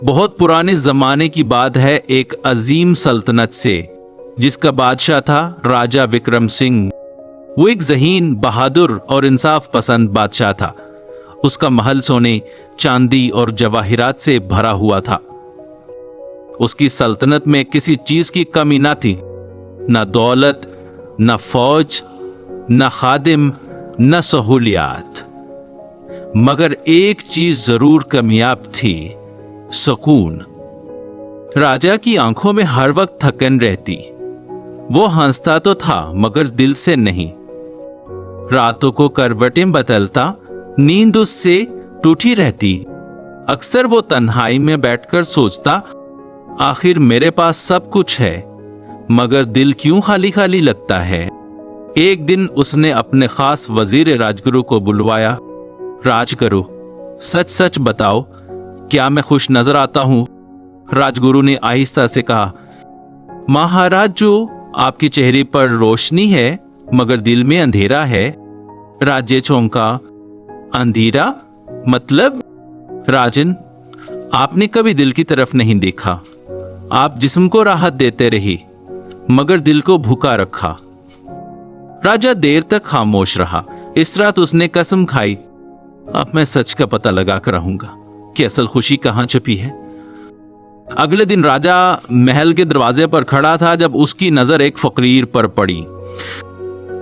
बहुत पुराने जमाने की बात है, एक अजीम सल्तनत से, जिसका बादशाह था राजा विक्रम सिंह। वो एक ज़हीन, बहादुर और इंसाफ पसंद बादशाह था। उसका महल सोने, चांदी और जवाहिरात से भरा हुआ था। उसकी सल्तनत में किसी चीज की कमी ना थी, ना दौलत, ना फौज, ना खादिम, ना सहूलियात। मगर एक चीज जरूर कामयाब थी, सुकून। राजा की आंखों में हर वक्त थकन रहती। वो हंसता तो था मगर दिल से नहीं। रातों को करवटें बदलता, नींद उससे टूटी रहती। अक्सर वो तन्हाई में बैठकर सोचता, आखिर मेरे पास सब कुछ है मगर दिल क्यों खाली खाली लगता है। एक दिन उसने अपने खास वजीर राजगुरु को बुलवाया। राजगुरु, सच सच बताओ, क्या मैं खुश नजर आता हूं? राजगुरु ने आहिस्ता से कहा, महाराज, जो आपके चेहरे पर रोशनी है मगर दिल में अंधेरा है। राज्य चौंका, अंधेरा मतलब? राजन, आपने कभी दिल की तरफ नहीं देखा। आप जिस्म को राहत देते रही मगर दिल को भूखा रखा। राजा देर तक खामोश रहा। इस रात उसने कसम खाई, अब मैं सच का पता लगा कर रहूंगा कि असल खुशी कहां छुपी है। अगले दिन राजा महल के दरवाजे पर खड़ा था जब उसकी नजर एक फकीर पर पड़ी।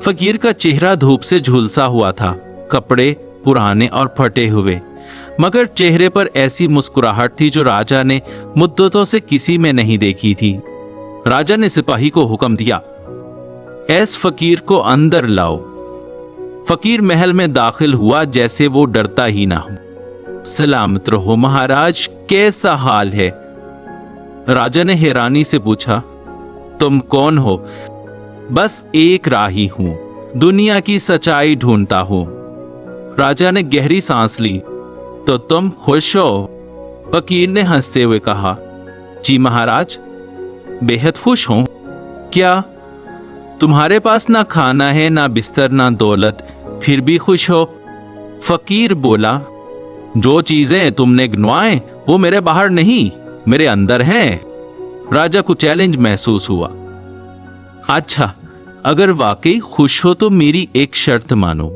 फकीर का चेहरा धूप से झुलसा हुआ था, कपड़े पुराने और फटे हुए, मगर चेहरे पर ऐसी मुस्कुराहट थी जो राजा ने मुद्दतों से किसी में नहीं देखी थी। राजा ने सिपाही को हुक्म दिया, ऐस फकीर को अंदर लाओ। फकीर महल में दाखिल हुआ जैसे वो डरता ही ना हो। सलामत रहो महाराज, कैसा हाल है? राजा ने हैरानी से पूछा, तुम कौन हो? बस एक राही हूं, दुनिया की सच्चाई ढूंढता हूं। राजा ने गहरी सांस ली। तो तुम खुश हो? फकीर ने हंसते हुए कहा, जी महाराज, बेहद खुश हूं। क्या तुम्हारे पास ना खाना है, ना बिस्तर, ना दौलत, फिर भी खुश हो? फकीर बोला, जो चीजें तुमने गिनवाएं वो मेरे बाहर नहीं, मेरे अंदर हैं। राजा को चैलेंज महसूस हुआ। अच्छा, अगर वाकई खुश हो तो मेरी एक शर्त मानो।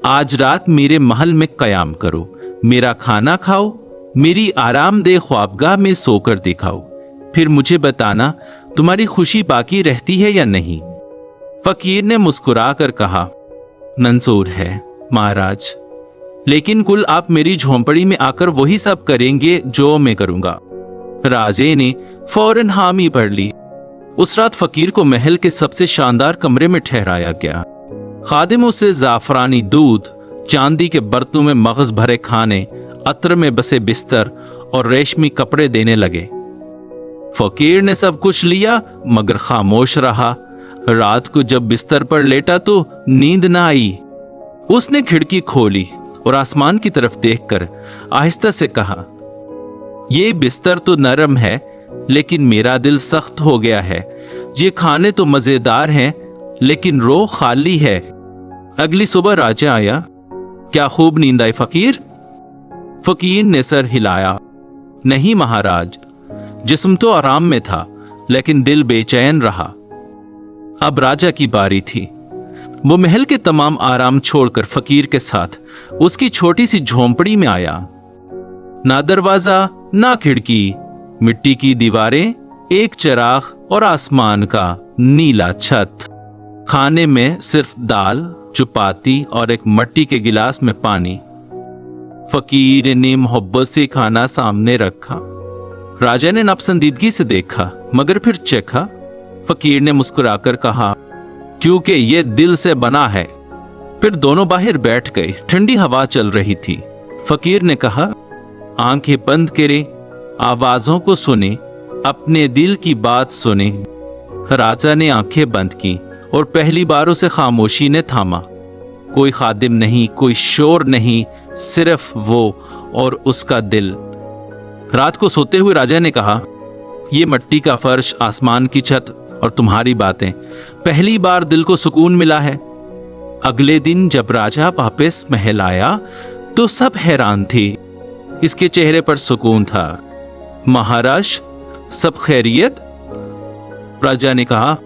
आज रात मेरे महल में कयाम करो, मेरा खाना खाओ, मेरी आरामदेह ख्वाबगाह में सोकर दिखाओ, फिर मुझे बताना तुम्हारी खुशी बाकी रहती है या नहीं। फकीर ने मुस्कुरा कर कहा, मंजूर है महाराज, लेकिन कुल आप मेरी झोंपड़ी में आकर वही सब करेंगे जो मैं करूंगा। राजे ने फौरन हामी भर ली। उस रात फकीर को महल के सबसे शानदार कमरे में ठहराया गया। खादिम उसे जाफरानी दूध, चांदी के बर्तनों में मगज भरे खाने, अत्र में बसे बिस्तर और रेशमी कपड़े देने लगे। फकीर ने सब कुछ लिया मगर खामोश रहा। रात को जब बिस्तर पर लेटा तो नींद ना आई। उसने खिड़की खोली और आसमान की तरफ देखकर आहिस्ता से कहा, ये बिस्तर तो नरम है लेकिन मेरा दिल सख्त हो गया है। ये खाने तो मजेदार हैं लेकिन रो खाली है। अगली सुबह राजा आया। क्या खूब नींद आई फकीर? फकीर ने सर हिलाया। नहीं महाराज, जिस्म तो आराम में था लेकिन दिल बेचैन रहा। अब राजा की बारी थी। वो महल के तमाम आराम छोड़कर फकीर के साथ उसकी छोटी सी झोंपड़ी में आया। ना दरवाजा, ना खिड़की, मिट्टी की दीवारें, एक चिराग और आसमान का नीला छत। खाने में सिर्फ दाल, चपाती और एक मिट्टी के गिलास में पानी। फकीर ने मोहब्बत से खाना सामने रखा। राजा ने नापसंदीदगी से देखा मगर फिर चखा। फकीर ने मुस्कुराकर कहा, क्योंकि ये दिल से बना है। फिर दोनों बाहर बैठ गए। ठंडी हवा चल रही थी। फकीर ने कहा, आंखें बंद करें, आवाजों को सुने, अपने दिल की बात सुने। राजा ने आंखें बंद की और पहली बार उसे खामोशी ने थामा। कोई खादिम नहीं, कोई शोर नहीं, सिर्फ वो और उसका दिल। रात को सोते हुए राजा ने कहा, ये मिट्टी का फर्श, आसमान की छत और तुम्हारी बातें, पहली बार दिल को सुकून मिला है। अगले दिन जब राजा वापस महल आया तो सब हैरान थे। इसके चेहरे पर सुकून था। महाराज, सब खैरियत? राजा ने कहा,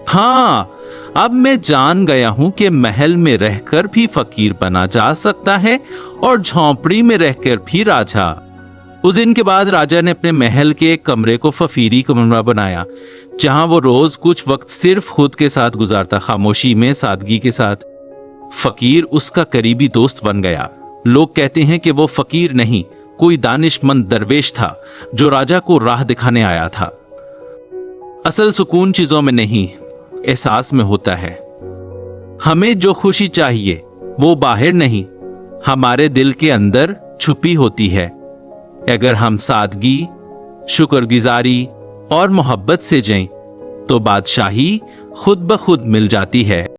हाँ, अब मैं जान गया हूं कि महल में रहकर भी फकीर बना जा सकता है और झोंपड़ी में रहकर भी राजा। उस दिन के बाद राजा ने अपने महल के एक कमरे को फकीरी कमरा बनाया, जहां वो रोज कुछ वक्त सिर्फ खुद के साथ गुजारता, खामोशी में, सादगी के साथ। फकीर उसका करीबी दोस्त बन गया। लोग कहते हैं कि वो फकीर नहीं, कोई दानिशमंद दरवेश था जो राजा को राह दिखाने आया था। असल सुकून चीजों में नहीं, एहसास में होता है। हमें जो खुशी चाहिए वो बाहर नहीं, हमारे दिल के अंदर छुपी होती है। अगर हम सादगी, शुक्रगुजारी और मोहब्बत से जिएं तो बादशाही खुद ब खुद मिल जाती है।